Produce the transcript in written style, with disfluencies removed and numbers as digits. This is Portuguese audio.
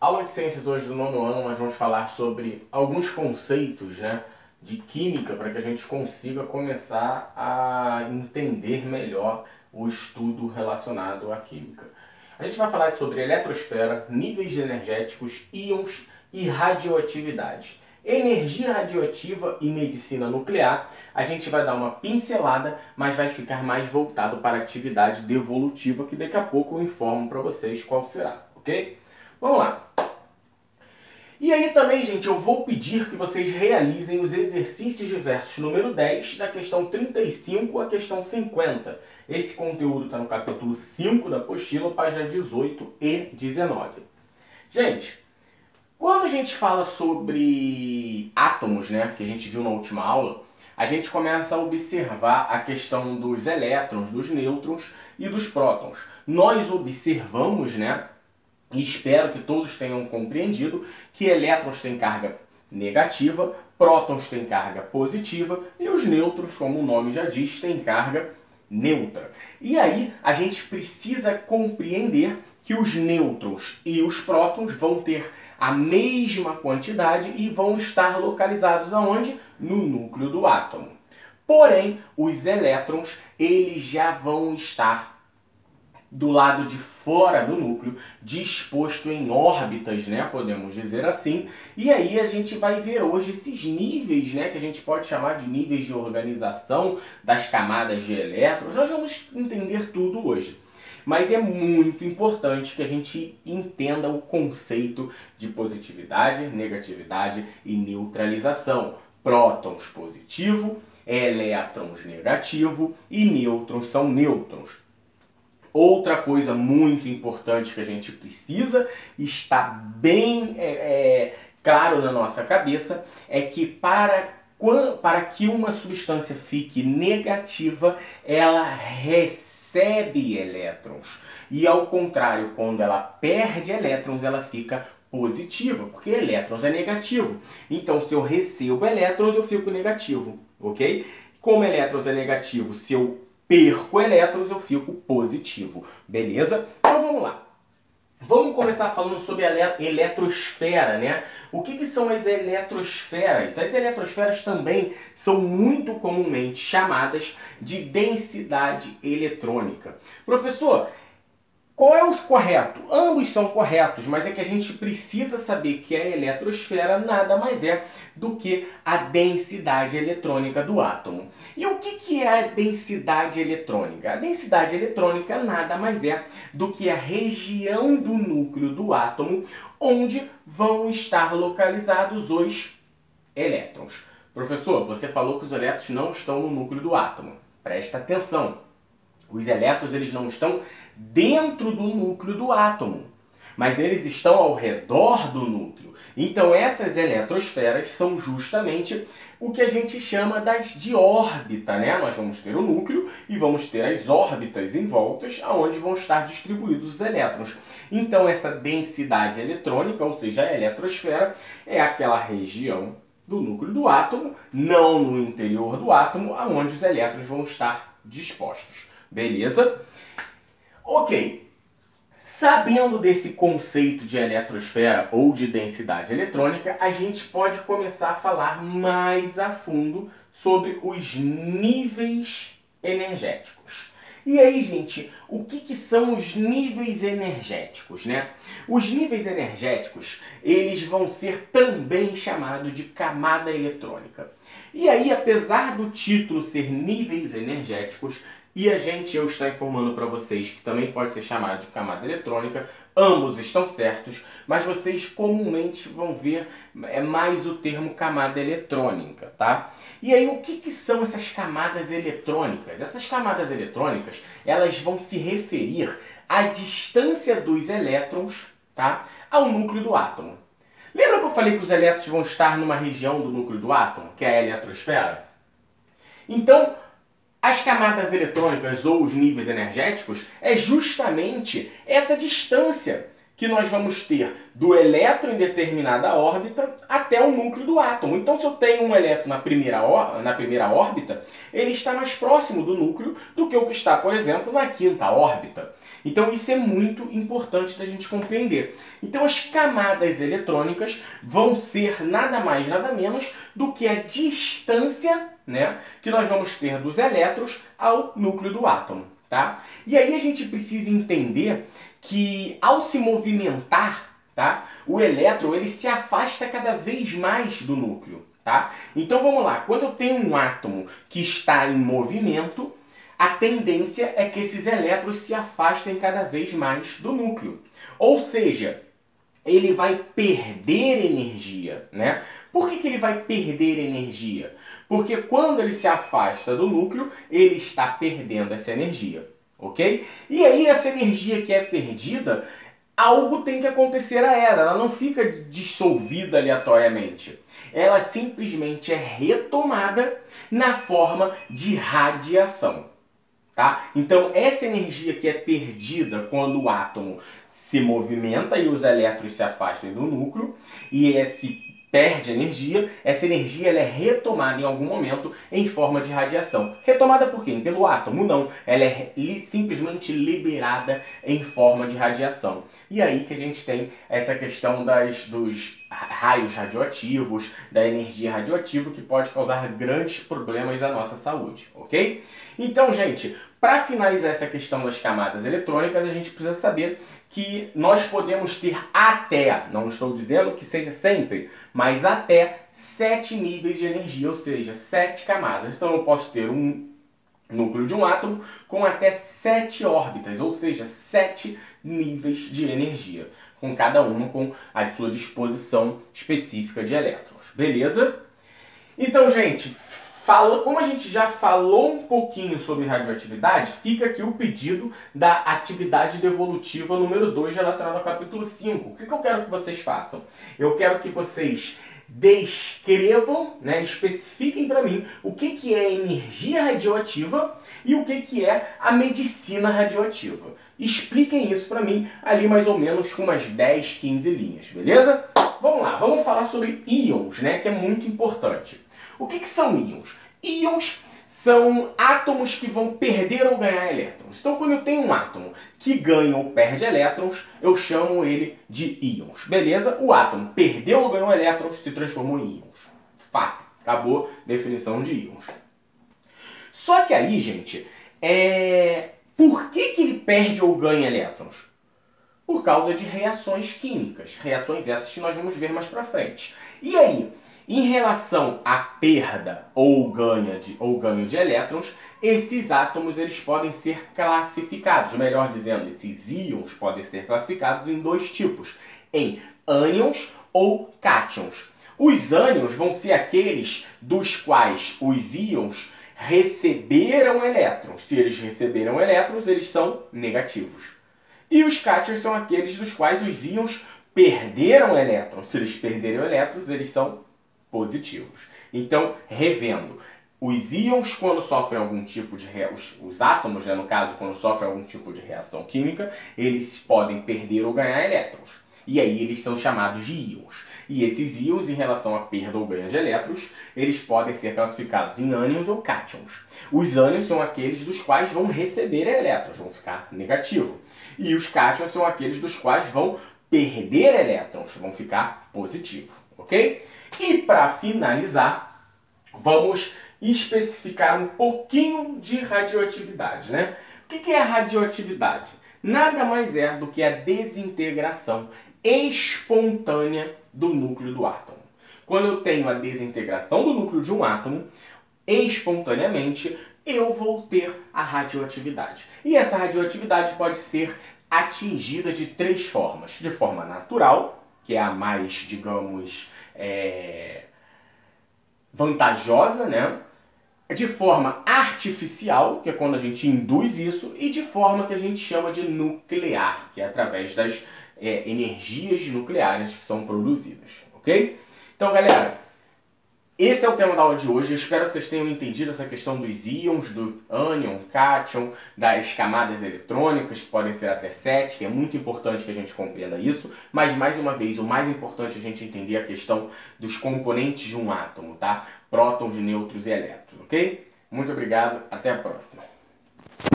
Aula de ciências hoje do nono ano, nós vamos falar sobre alguns conceitos, de química para que a gente consiga começar a entender melhor o estudo relacionado à química. A gente vai falar sobre eletrosfera, níveis energéticos, íons e radioatividade. Energia radioativa e medicina nuclear, a gente vai dar uma pincelada, mas vai ficar mais voltado para a atividade devolutiva, que daqui a pouco eu informo para vocês qual será, ok? Vamos lá! E aí também, gente, eu vou pedir que vocês realizem os exercícios diversos número 10, da questão 35 à questão 50. Esse conteúdo está no capítulo 5 da apostila, página 18 e 19. Gente, quando a gente fala sobre átomos, que a gente viu na última aula, a gente começa a observar a questão dos elétrons, dos nêutrons e dos prótons. Nós observamos, e espero que todos tenham compreendido, que elétrons têm carga negativa, prótons têm carga positiva e os nêutrons, como o nome já diz, têm carga neutra. E aí a gente precisa compreender que os nêutrons e os prótons vão ter a mesma quantidade e vão estar localizados aonde? No núcleo do átomo. Porém, os elétrons, eles já vão estar do lado de fora do núcleo, disposto em órbitas, podemos dizer assim. E aí a gente vai ver hoje esses níveis, que a gente pode chamar de níveis de organização das camadas de elétrons. Nós vamos entender tudo hoje. Mas é muito importante que a gente entenda o conceito de positividade, negatividade e neutralização. Prótons positivo, elétrons negativo e nêutrons são nêutrons. Outra coisa muito importante que a gente precisa estar bem claro na nossa cabeça é que para que uma substância fique negativa, ela recebe elétrons. E ao contrário, quando ela perde elétrons, ela fica positiva, porque elétrons é negativo. Então, se eu recebo elétrons, eu fico negativo, ok? Como elétrons é negativo, se eu perco elétrons, eu fico positivo, beleza? Então vamos lá. Vamos começar falando sobre a eletrosfera, O que são as eletrosferas? As eletrosferas também são muito comumente chamadas de densidade eletrônica. Professor, qual é o correto? Ambos são corretos, mas é que a gente precisa saber que a eletrosfera nada mais é do que a densidade eletrônica do átomo. E o que é a densidade eletrônica? A densidade eletrônica nada mais é do que a região do núcleo do átomo onde vão estar localizados os elétrons. Professor, você falou que os elétrons não estão no núcleo do átomo. Presta atenção. Os elétrons, eles não estão dentro do núcleo do átomo, mas eles estão ao redor do núcleo. Então essas eletrosferas são justamente o que a gente chama de órbita, Nós vamos ter o núcleo e vamos ter as órbitas em voltas, onde vão estar distribuídos os elétrons. Então essa densidade eletrônica, ou seja, a eletrosfera, é aquela região do núcleo do átomo, não no interior do átomo, onde os elétrons vão estar dispostos. Beleza? Ok. Sabendo desse conceito de eletrosfera ou de densidade eletrônica, a gente pode começar a falar mais a fundo sobre os níveis energéticos. E aí, gente, o que são os níveis energéticos, Os níveis energéticos, eles vão ser também chamados de camada eletrônica. E aí, apesar do título ser níveis energéticos, e eu estar informando para vocês que também pode ser chamado de camada eletrônica, ambos estão certos, mas vocês comumente vão ver mais o termo camada eletrônica, tá? E aí, o que são essas camadas eletrônicas? Essas camadas eletrônicas, elas vão se referir à distância dos elétrons, tá, ao núcleo do átomo. Lembra que eu falei que os elétrons vão estar numa região do núcleo do átomo, que é a eletrosfera? Então, as camadas eletrônicas ou os níveis energéticos é justamente essa distância que nós vamos ter do elétron em determinada órbita até o núcleo do átomo. Então, se eu tenho um elétron na primeira órbita, ele está mais próximo do núcleo do que o que está, por exemplo, na quinta órbita. Então, isso é muito importante da gente compreender. Então, as camadas eletrônicas vão ser nada mais, nada menos do que a distância, né, que nós vamos ter dos elétrons ao núcleo do átomo. Tá? E aí a gente precisa entender que ao se movimentar, tá, o elétron ele se afasta cada vez mais do núcleo. Tá? Então vamos lá, quando eu tenho um átomo que está em movimento, a tendência é que esses elétrons se afastem cada vez mais do núcleo. Ou seja, ele vai perder energia, né? Por que ele vai perder energia? Porque quando ele se afasta do núcleo, ele está perdendo essa energia, ok? E aí essa energia que é perdida, algo tem que acontecer a ela não fica dissolvida aleatoriamente. Ela simplesmente é retomada na forma de radiação. Tá? Então, essa energia que é perdida quando o átomo se movimenta e os elétrons se afastam do núcleo e esse perde energia, essa energia ela é retomada em algum momento em forma de radiação. Retomada por quem? Pelo átomo? Não. Ela é simplesmente liberada em forma de radiação. E aí que a gente tem essa questão dos raios radioativos, da energia radioativa, que pode causar grandes problemas à nossa saúde, ok? Então, gente, para finalizar essa questão das camadas eletrônicas, a gente precisa saber que nós podemos ter até, não estou dizendo que seja sempre, mas até 7 níveis de energia, ou seja, 7 camadas. Então eu posso ter um núcleo de um átomo com até 7 órbitas, ou seja, 7 níveis de energia, com cada uma com a sua disposição específica de elétrons. Beleza? Então, gente, como a gente já falou um pouquinho sobre radioatividade, fica aqui o pedido da atividade devolutiva número 2 relacionada ao capítulo 5. O que eu quero que vocês façam? Eu quero que vocês descrevam, né, especifiquem para mim o que é energia radioativa e o que é a medicina radioativa. Expliquem isso para mim ali mais ou menos com umas 10, 15 linhas, beleza? Vamos lá, vamos falar sobre íons, né, que é muito importante. O que são íons? Íons são átomos que vão perder ou ganhar elétrons. Então, quando eu tenho um átomo que ganha ou perde elétrons, eu chamo ele de íons. Beleza? O átomo perdeu ou ganhou elétrons, se transformou em íons. Fato. Acabou a definição de íons. Só que aí, gente, por que ele perde ou ganha elétrons? Por causa de reações químicas. Reações essas que nós vamos ver mais pra frente. E aí, em relação à perda ou ganho de elétrons, esses átomos eles podem ser classificados, melhor dizendo, esses íons podem ser classificados em 2 tipos, em ânions ou cátions. Os ânions vão ser aqueles dos quais os íons receberam elétrons. Se eles receberam elétrons, eles são negativos. E os cátions são aqueles dos quais os íons perderam elétrons. Se eles perderam elétrons, eles são positivos. Então, revendo, os íons, quando sofrem algum tipo de os átomos, né, no caso, quando sofrem algum tipo de reação química, eles podem perder ou ganhar elétrons. E aí eles são chamados de íons. E esses íons, em relação à perda ou ganho de elétrons, eles podem ser classificados em ânions ou cátions. Os ânions são aqueles dos quais vão receber elétrons, vão ficar negativo. E os cátions são aqueles dos quais vão perder elétrons, vão ficar positivo, ok? E para finalizar, vamos especificar um pouquinho de radioatividade, né? O que é a radioatividade? Nada mais é do que a desintegração espontânea do núcleo do átomo. Quando eu tenho a desintegração do núcleo de um átomo, espontaneamente eu vou ter a radioatividade. E essa radioatividade pode ser atingida de 3 formas. De forma natural, que é a mais, digamos, vantajosa, né? De forma artificial, que é quando a gente induz isso, e de forma que a gente chama de nuclear, que é através das energias nucleares que são produzidas, ok? Então, galera, Esse é o tema da aula de hoje. Eu espero que vocês tenham entendido essa questão dos íons, do ânion, cátion, das camadas eletrônicas, que podem ser até 7, que é muito importante que a gente compreenda isso. Mas, mais uma vez, o mais importante é a gente entender a questão dos componentes de um átomo, tá? Prótons, nêutrons e elétrons, ok? Muito obrigado, até a próxima.